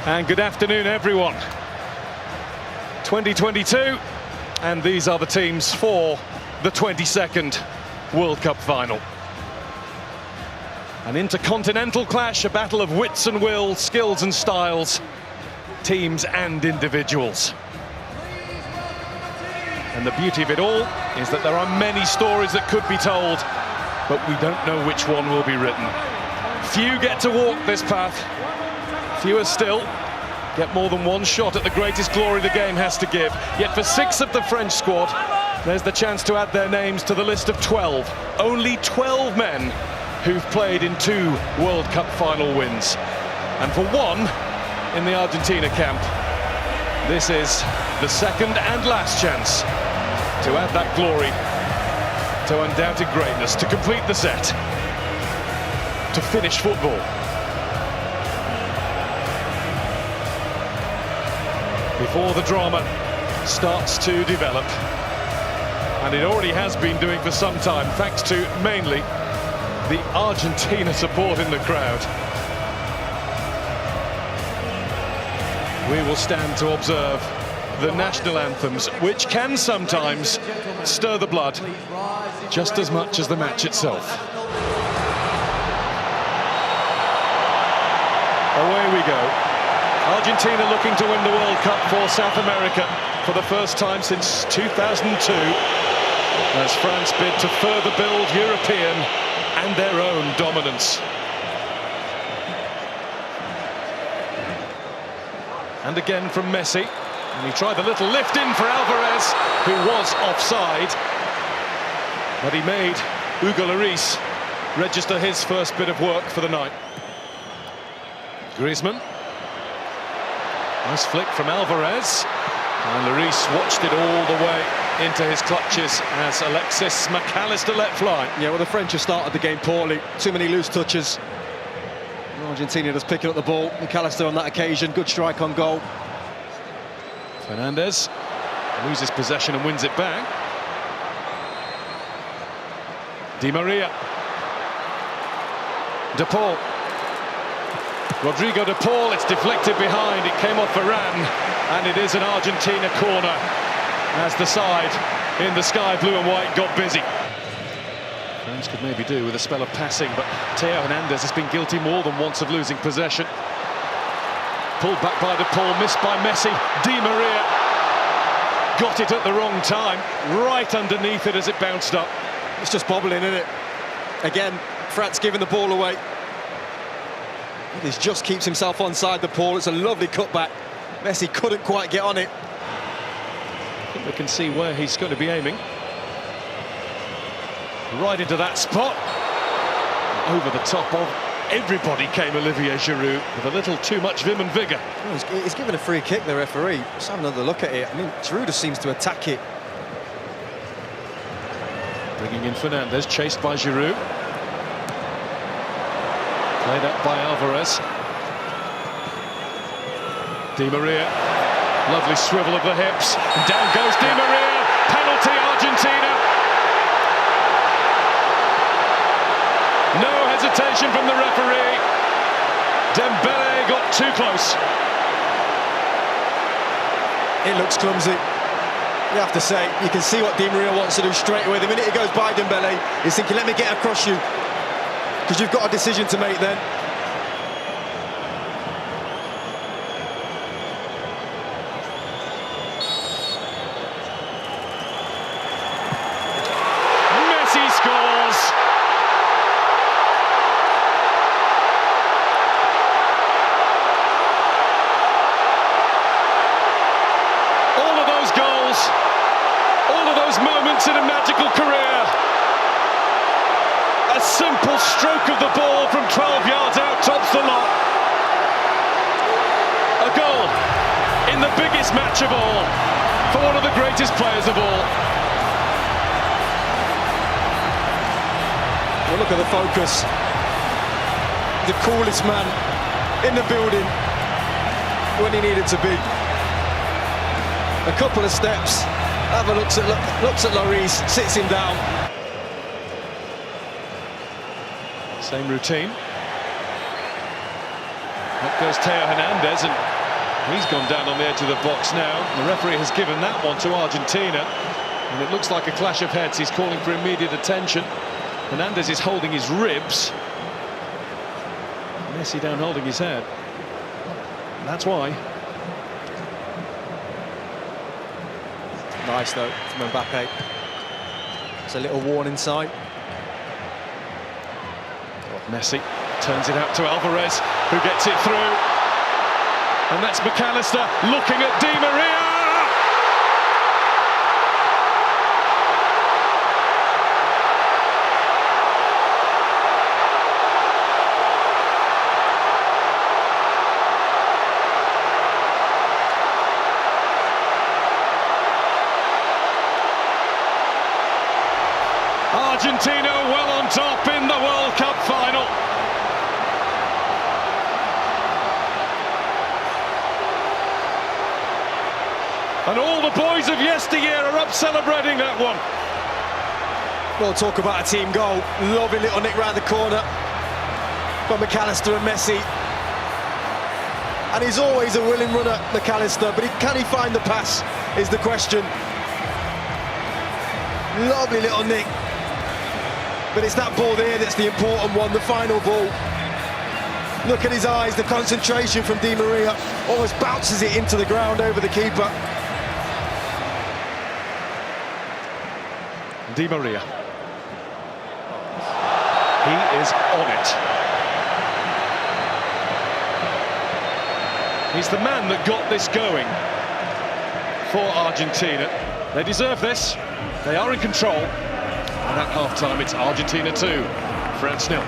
And good afternoon, everyone. 2022, and these are the teams for the 22nd World Cup final. An intercontinental clash, a battle of wits and will, skills and styles, teams and individuals. And the beauty of it all is that there are many stories that could be told, but we don't know which one will be written. Few get to walk this path. Fewer still get more than one shot at the greatest glory the game has to give. Yet for 6 of the French squad, there's the chance to add their names to the list of 12. Only 12 men who've played in 2 World Cup final wins. And for one in the Argentina camp, this is the second and last chance to add that glory to undoubted greatness, to complete the set, to finish football. Before the drama starts to develop, and it already has been doing for some time, thanks to mainly the Argentina support in the crowd. We will stand to observe the national anthems, which can sometimes stir the blood just as much as the match itself. Away we go. Argentina looking to win the World Cup for South America for the first time since 2002, as France bid to further build European and their own dominance. And again from Messi, and he tried a little lift in for Alvarez, who was offside, but he made Hugo Lloris register his first bit of work for the night. Griezmann. Nice flick from Alvarez, and Lloris watched it all the way into his clutches as Alexis McAllister let fly. Yeah, well, the French have started the game poorly. Too many loose touches. Argentina just picking up the ball. McAllister on that occasion, good strike on goal. Fernandez loses possession and wins it back. Di Maria. De Paul. Rodrigo De Paul, it's deflected behind, it came off Varane, and it is an Argentina corner as the side in the sky blue and white got busy. France could maybe do with a spell of passing, but Theo Hernandez has been guilty more than once of losing possession. Pulled back by De Paul, missed by Messi. Di Maria got it at the wrong time, right underneath it as it bounced up. It's just bobbling, isn't it? Again, France giving the ball away. He just keeps himself onside the ball. It's a lovely cutback. Messi couldn't quite get on it. I think we can see where he's going to be aiming. Right into that spot. Over the top of everybody came Olivier Giroud with a little too much vim and vigour. Oh, he's given a free kick, the referee. Let's have another look at it. I mean, Giroud just seems to attack it. Bringing in Fernandez, chased by Giroud. Played up by Alvarez. Di Maria, lovely swivel of the hips. And down goes Di Maria. Penalty, Argentina. No hesitation from the referee. Dembele got too close. It looks clumsy. You have to say, you can see what Di Maria wants to do straight away. The minute he goes by Dembele, he's thinking, let me get across you. Because you've got a decision to make then. Messi scores! All of those goals, all of those moments in a magical career. A simple stroke of the ball from 12 yards out tops the lot. A goal in the biggest match of all for one of the greatest players of all. Well, look at the focus. The coolest man in the building when he needed to be. A couple of steps, have a looks at Lloris, sits him down. Same routine. Up goes Theo Hernandez, and He's gone down on the edge of the box now. The referee has given that one to Argentina. And it looks like a clash of heads. He's calling for immediate attention. Hernandez is holding his ribs. Messi down holding his head. That's why. Nice though from Mbappe. It's a little warning sign. Messi turns it out to Alvarez, who gets it through. And that's McAllister looking at Di Maria. Argentina well on top in the World Cup final. And all the boys of yesteryear are up celebrating that one. Well, talk about a team goal. Lovely little nick round the corner from McAllister and Messi. And he's always a willing runner, McAllister, but can he find the pass is the question. Lovely little nick. But it's that ball there that's the important one, the final ball. Look at his eyes, the concentration from Di Maria. Almost bounces it into the ground over the keeper. Di Maria. He is on it. He's the man that got this going for Argentina. They deserve this. They are in control. And at half-time, it's Argentina 2, France 0.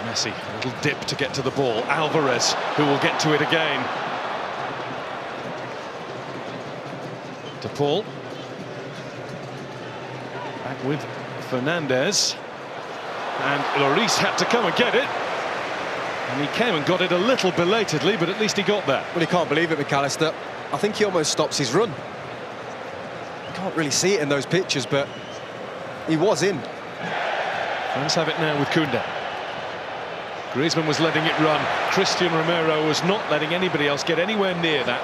Messi, a little dip to get to the ball. Alvarez, who will get to it again. De Paul. Back with Fernandez. And Lloris had to come and get it. And he came and got it a little belatedly, but at least he got there. Well, he can't believe it, McAllister. I think he almost stops his run. Can't really see it in those pictures, but he was in. France have it now with Koundé. Griezmann was letting it run. Christian Romero was not letting anybody else get anywhere near that.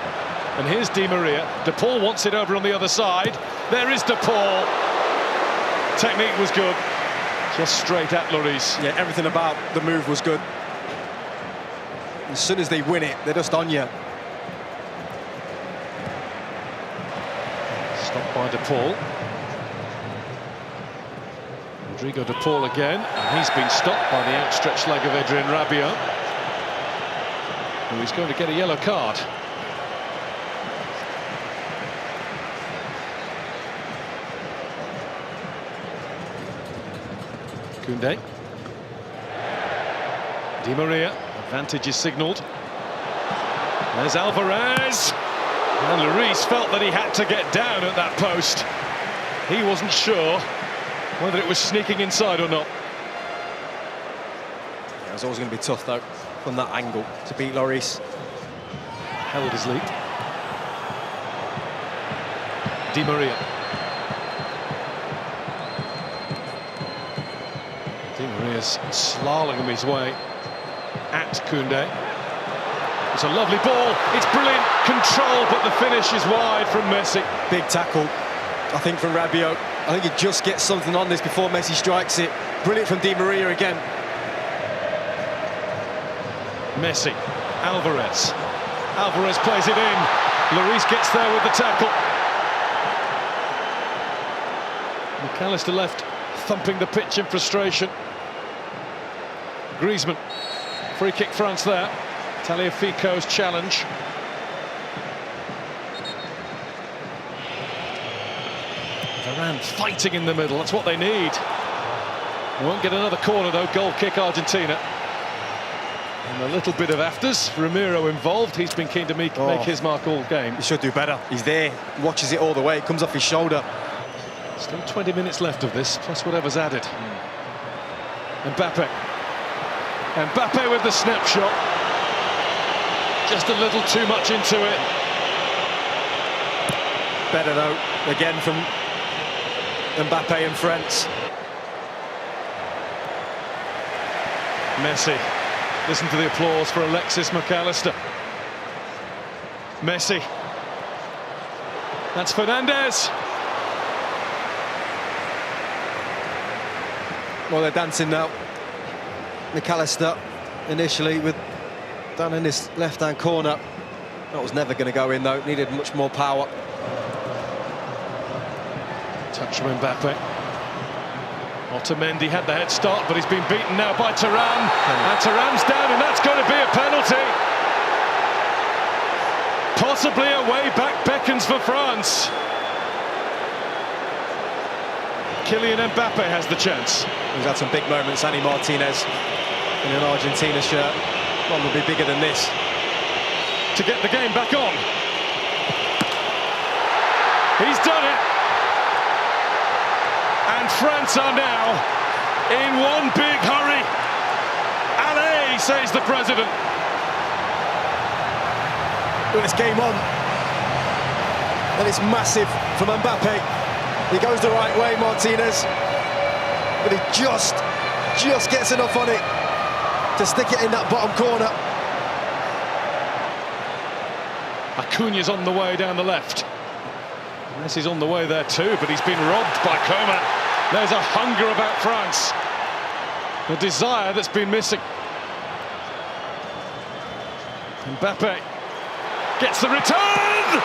And here's Di Maria. De Paul wants it over on the other side. There is De Paul. Technique was good. Just straight at Lloris. Yeah, everything about the move was good. As soon as they win it, they're just on you. Stopped by De Paul. Rodrigo De Paul again, and he's been stopped by the outstretched leg of Adrien Rabiot. And he's going to get a yellow card. Koundé. Di Maria. Advantage is signalled. There's Alvarez. And Lloris felt that he had to get down at that post. He wasn't sure whether it was sneaking inside or not. Yeah, it was always going to be tough, though, from that angle, to beat Lloris. Held his lead. Di Maria. Di Maria's slaloming his way at Koundé. It's a lovely ball, it's brilliant control, but the finish is wide from Messi. Big tackle, I think, from Rabiot. I think he just gets something on this before Messi strikes it. Brilliant from Di Maria again. Messi, Alvarez. Alvarez plays it in. Lloris gets there with the tackle. McAllister left thumping the pitch in frustration. Griezmann. Free kick France there. Tagliafico's challenge. Varane fighting in the middle, that's what they need. They won't get another corner though, goal kick Argentina. And a little bit of afters, Romero involved, he's been keen to make his mark all game. He should do better, he's there, watches it all the way, it comes off his shoulder. Still 20 minutes left of this, plus whatever's added. Mbappe. Mbappe with the snapshot. Just a little too much into it. Better though, again from Mbappe and France. Messi. Listen to the applause for Alexis McAllister. Messi. That's Fernandez. Well, they're dancing now. McAllister initially down in this left-hand corner. That was never going to go in though. Needed much more power. Touch from Mbappe. Otamendi had the head start, but he's been beaten now by Thuram. And Thuram's down, and that's going to be a penalty. Possibly a way back beckons for France. Kylian Mbappe has the chance. He's had some big moments, Annie Martinez, in an Argentina shirt. One will be bigger than this. To get the game back on. He's done it. And France are now in one big hurry. Allez, says the president. Well, it's game on. And it's massive from Mbappe. He goes the right way, Martinez. But he just gets enough on it to stick it in that bottom corner. Acuña's on the way down the left. Messi's on the way there too, but he's been robbed by Coman. There's a hunger about France. A desire that's been missing. Mbappe gets the return!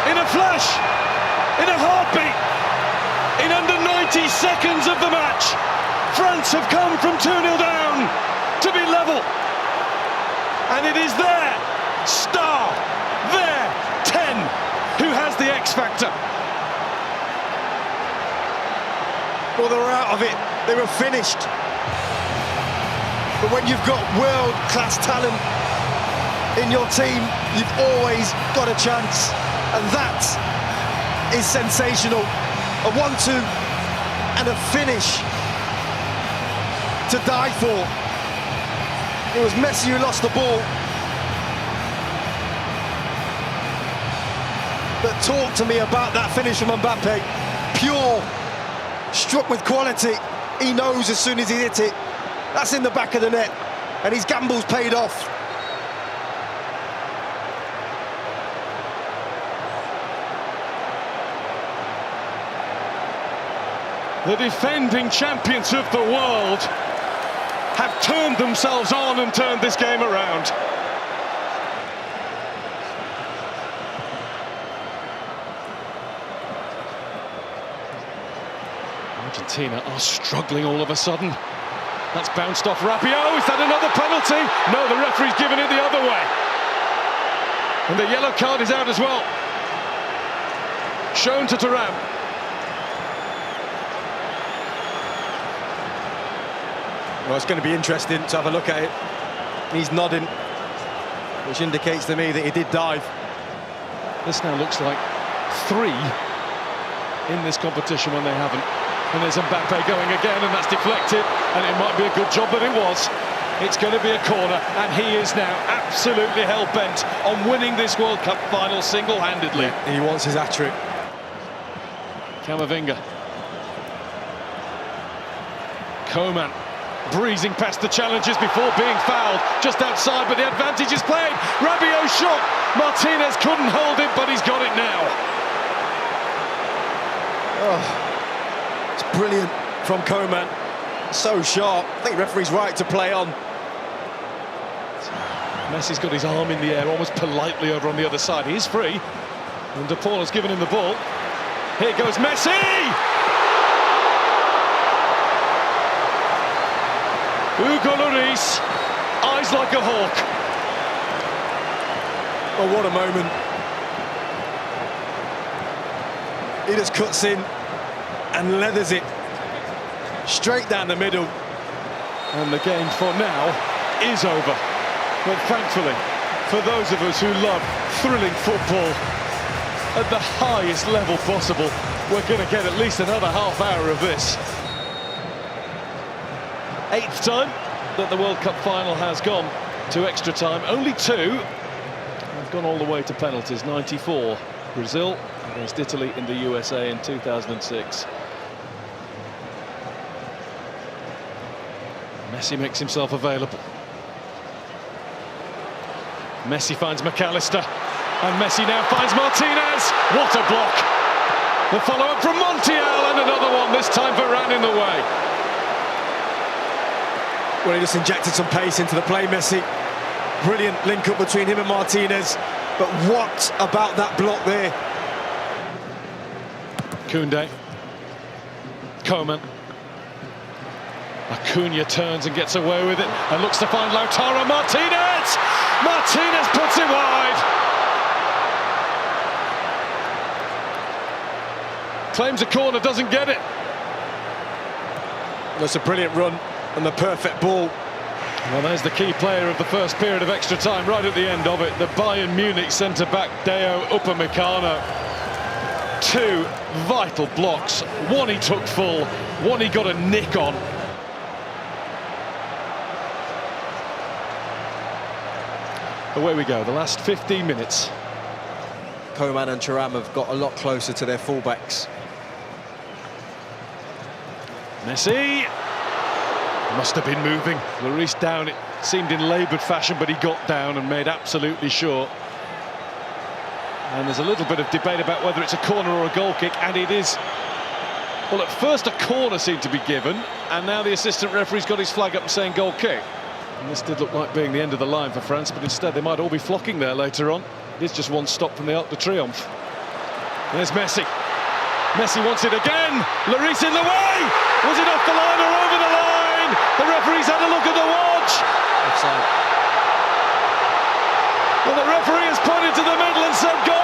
In a flash, in a heartbeat, in under 90 seconds of the match, France have come from 2-0 down to be level. And it is their star, their 10, who has the X factor. Well, they were out of it. They were finished. But when you've got world-class talent in your team, you've always got a chance. And that is sensational. A 1-2 and a finish to die for. It was Messi who lost the ball. But talk to me about that finish from Mbappe. Pure, struck with quality. He knows as soon as he hit it, that's in the back of the net. And his gamble's paid off. The defending champions of the world have turned themselves on and turned this game around. Argentina are struggling all of a sudden. That's bounced off Rabiot. Is that another penalty? No, the referee's given it the other way. And the yellow card is out as well. Shown to Thuram. Well, it's going to be interesting to have a look at it. He's nodding, which indicates to me that he did dive. This now looks like 3 in this competition when they haven't. And there's Mbappe going again, and that's deflected. And it might be a good job that it was. It's going to be a corner, and he is now absolutely hell-bent on winning this World Cup final single-handedly. Yeah, he wants his hat-trick. Camavinga. Coman. Breezing past the challenges before being fouled just outside, but the advantage is played. Rabiot shot. Martinez couldn't hold it, but he's got it now. Oh, it's brilliant from Coman. So sharp. I think the referee's right to play on. Messi's got his arm in the air, almost politely over on the other side. He's free, and De Paul has given him the ball. Here goes Messi! Hugo Lloris, eyes like a hawk. Oh, what a moment. He just cuts in and leathers it straight down the middle. And the game for now is over. But thankfully, for those of us who love thrilling football at the highest level possible, we're going to get at least another half hour of this. 8th time that the World Cup final has gone to extra time. Only 2 have gone all the way to penalties. 94, Brazil against Italy in the USA in 2006. Messi makes himself available. Messi finds McAllister, and Messi now finds Martinez. What a block! The follow-up from Montiel, and another one, this time Varane in the way. Well, he just injected some pace into the play, Messi. Brilliant link-up between him and Martinez. But what about that block there? Koundé. Coman. Acuna turns and gets away with it and looks to find Lautaro Martinez! Martinez puts it wide! Claims a corner, doesn't get it. That's a brilliant run and the perfect ball. Well, there's the key player of the first period of extra time, right at the end of it. The Bayern Munich centre-back, Deo Upamecano. 2 vital blocks. One he took full, one he got a nick on. Away we go, the last 15 minutes. Coman and Thuram have got a lot closer to their fullbacks. Messi must have been moving. Lloris down, it seemed in laboured fashion, but he got down and made absolutely sure. And there's a little bit of debate about whether it's a corner or a goal kick, and it is. Well, at first a corner seemed to be given, and now the assistant referee's got his flag up saying goal kick. And this did look like being the end of the line for France, but instead they might all be flocking there later on. It's just one stop from the Arc de Triomphe. There's Messi. Messi wants it again. Lloris in the way. Was it off the line or over the line? The referee's had a look at the watch. Offside. Well, the referee has pointed to the middle and said goal.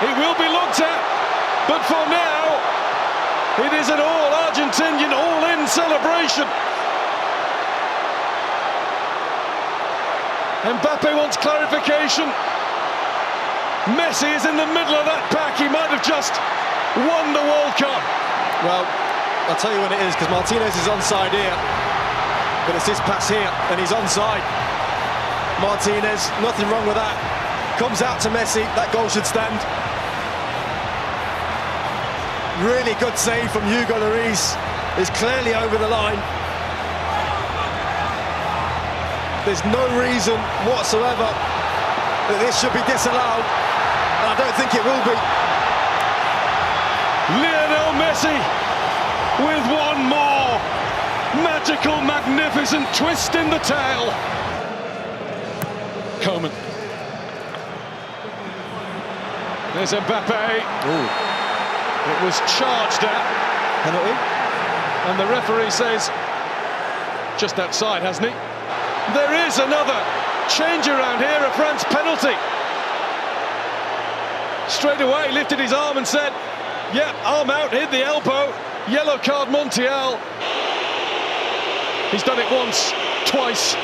It will be looked at, but for now, it is an all-Argentinian, all-in celebration. Mbappe wants clarification. Messi is in the middle of that pack. He might have just won the World Cup. Well, I'll tell you when it is, because Martinez is onside here, but it's this pass here, and he's onside. Martinez, nothing wrong with that. Comes out to Messi, that goal should stand. Really good save from Hugo Lloris. Is clearly over the line. There's no reason whatsoever that this should be disallowed, and I don't think it will be. Lionel Messi with one more magical, magnificent twist in the tail. Coman. There's Mbappe. Ooh. It was charged at. Penalty. And the referee says, just outside, hasn't he? There is another change around here, a France penalty. Straight away, lifted his arm and said, yep, arm out, hit the elbow. Yellow card, Montiel. He's done it once, twice.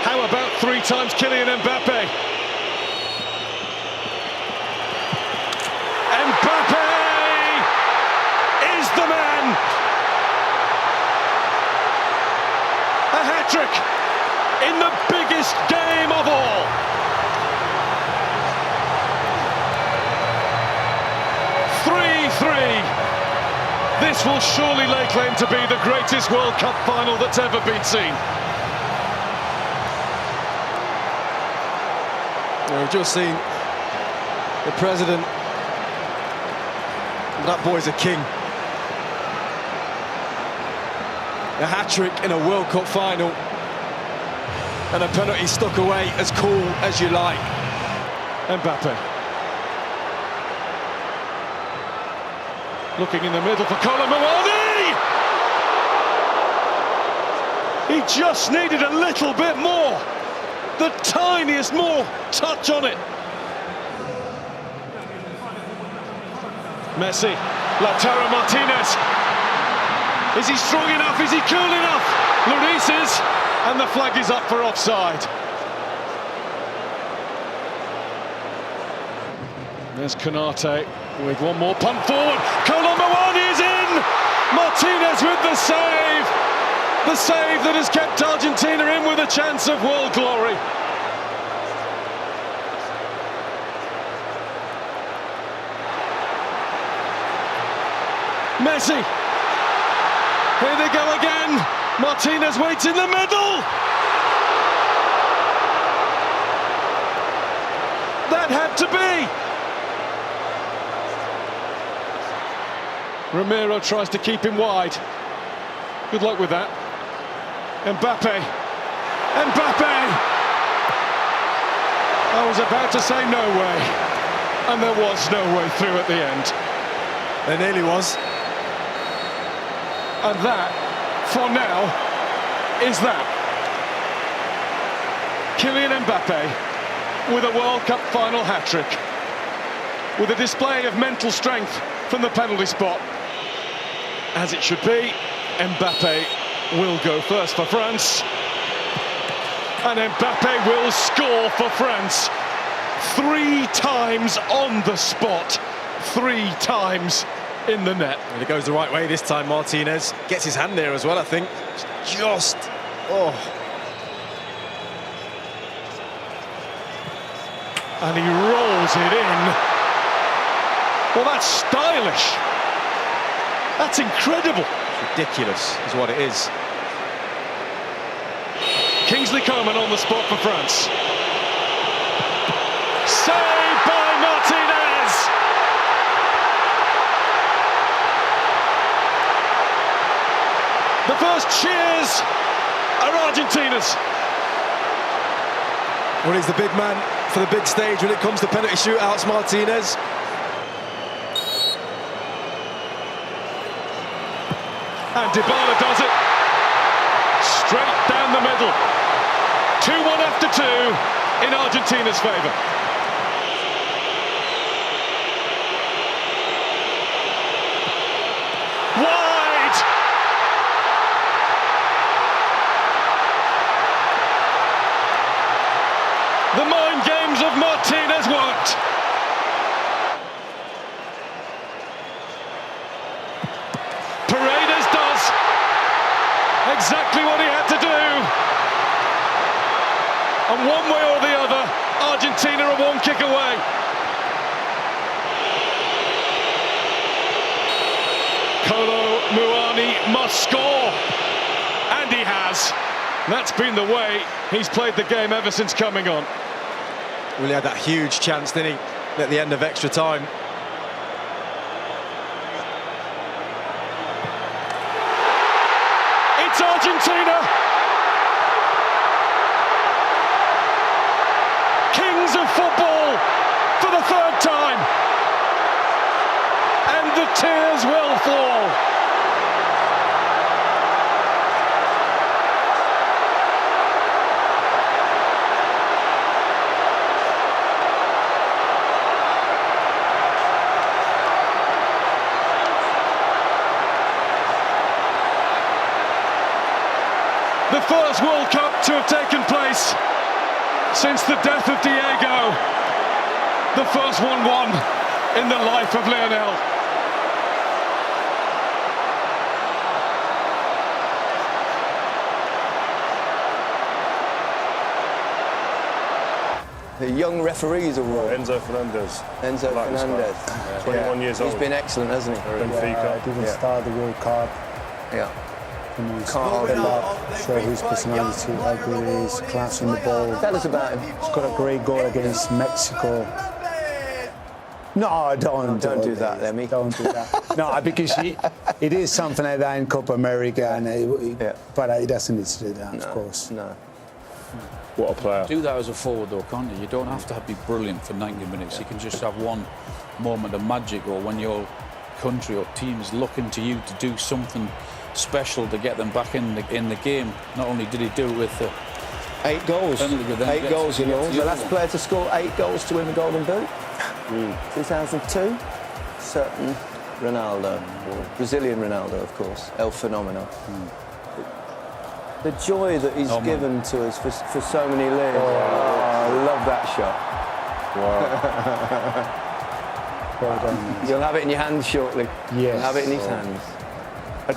How about 3 times Kylian Mbappe? Mbappe is the man. A hat-trick in the biggest game of all. This will surely lay claim to be the greatest World Cup final that's ever been seen. We've just seen the president. That boy's a king. A hat-trick in a World Cup final. And a penalty stuck away as cool as you like. Mbappe. Looking in the middle for Colomboani! He just needed a little bit more. The tiniest more touch on it. Messi, Lautaro Martinez. Is he strong enough? Is he cool enough? Lloris is, and the flag is up for offside. There's Konate with one more punt forward. Kolo Muani is in! Martinez with the save! The save that has kept Argentina in with a chance of world glory. Messi. Here they go again. Martinez waits in the middle. That had to be. Ramiro tries to keep him wide. Good luck with that. Mbappe. I was about to say no way. And there was no way through at the end. There nearly was. And that, for now, is that. Kylian Mbappe with a World Cup final hat-trick. With a display of mental strength from the penalty spot. As it should be, Mbappe will go first for France. And Mbappe will score for France. 3 times on the spot. 3 times in the net. And it goes the right way this time. Martinez gets his hand there as well, I think. Just, oh. And he rolls it in. Well, that's stylish. That's incredible. It's ridiculous is what it is. Kingsley Coman on the spot for France. Saved by Martinez. The first cheers are Argentina's. Well, he's the big man for the big stage when it comes to penalty shootouts, Martinez. And Dybala does it. Straight down the middle. 2-1 after 2 in Argentina's favour. Wide! The mind games of Martinez worked. Paredes does exactly what he had to do. And one way or the other, Argentina are 1 kick away. Kolo Muani must score. And he has. That's been the way he's played the game ever since coming on. Well, he had that huge chance, didn't he, at the end of extra time. It's Argentina. Kings of football for the 3rd time. And the tears will fall. The first World Cup to have taken place since the death of Diego. The first 1-1 in the life of Lionel. The young referees award. Enzo Fernandez. Enzo Fernandez. Yeah. 21 years old. He's been excellent, hasn't he? Benfica. Didn't start the World Cup. Yeah. Can't hold up, show his personality, how good he is, class in the ball. Tell us about him. He's got a great goal against Mexico. No, don't do that, Lemmy. Don't do that. No, because it is something like that in Copa America, and but he doesn't need to do that, of course. No. What a player. Do that as a forward though, can't you? You don't have to be brilliant for 90 minutes. You can just have one moment of magic, or when your country or team is looking to you to do something special to get them back in the game. Not only did he do it with 8 goals. 8 goals in all. The last player to score 8 goals to win the Golden Boot. 2002. Certain Ronaldo. Brazilian Ronaldo, of course. El Fenomeno. The joy that he's given to us for so many years. Oh, I love that shot. Wow. Well done. You'll have it in your hands shortly. Yes. You'll have it in his hands.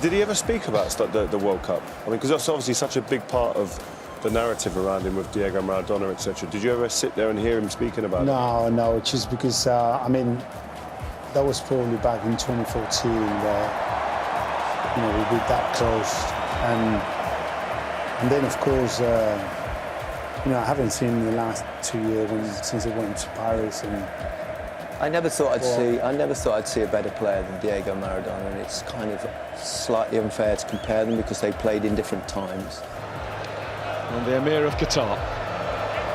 Did he ever speak about the World Cup? I mean, because that's obviously such a big part of the narrative around him with Diego Maradona, etc. Did you ever sit there and hear him speaking about it? No, just because, I mean, that was probably back in 2014 where, you know, we were that close. And then, of course, you know, I haven't seen him the last 2 years since he went to Paris. And I never thought I'd see a better player than Diego Maradona, and it's kind of slightly unfair to compare them because they played in different times. And the Emir of Qatar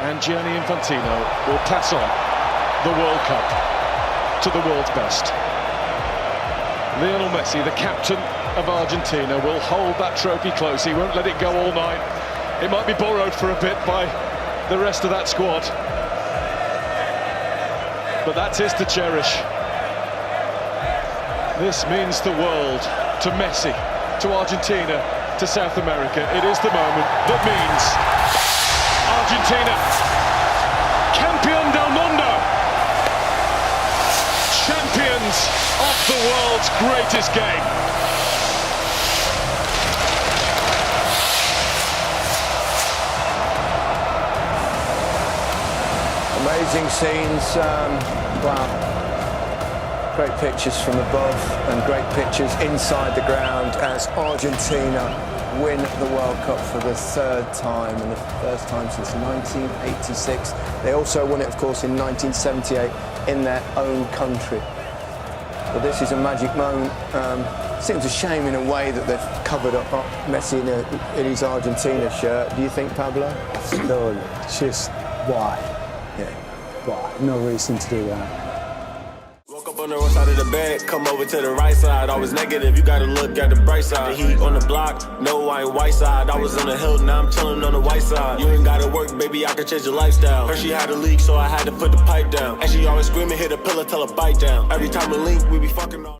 and Gianni Infantino will pass on the World Cup to the world's best. Lionel Messi, the captain of Argentina, will hold that trophy close. He won't let it go all night. It might be borrowed for a bit by the rest of that squad, but that's his to cherish. This means the world to Messi, to Argentina, to South America. It is the moment that means Argentina, campeón del mundo, champions of the world's greatest game. Amazing scenes, wow. Great pictures from above and great pictures inside the ground as Argentina win the World Cup for the third time and the first time since 1986. They also won it, of course, in 1978 in their own country. But this is a magic moment. Seems a shame in a way that they've covered up Messi in his Argentina shirt. Do you think, Pablo? no, just why? Yeah. Why? No reason to do that. Woke up on the wrong side of the bed, come over to the right side. Always negative, you gotta look at the bright side. The heat on the block, no, I ain't white side. I was on the hill, now I'm chilling on the white side. You ain't gotta work, baby, I can change your lifestyle. Heard she had a leak, so I had to put the pipe down. And she always screaming, hit a pillow, tell her bite down. Every time we link, we be fucking on.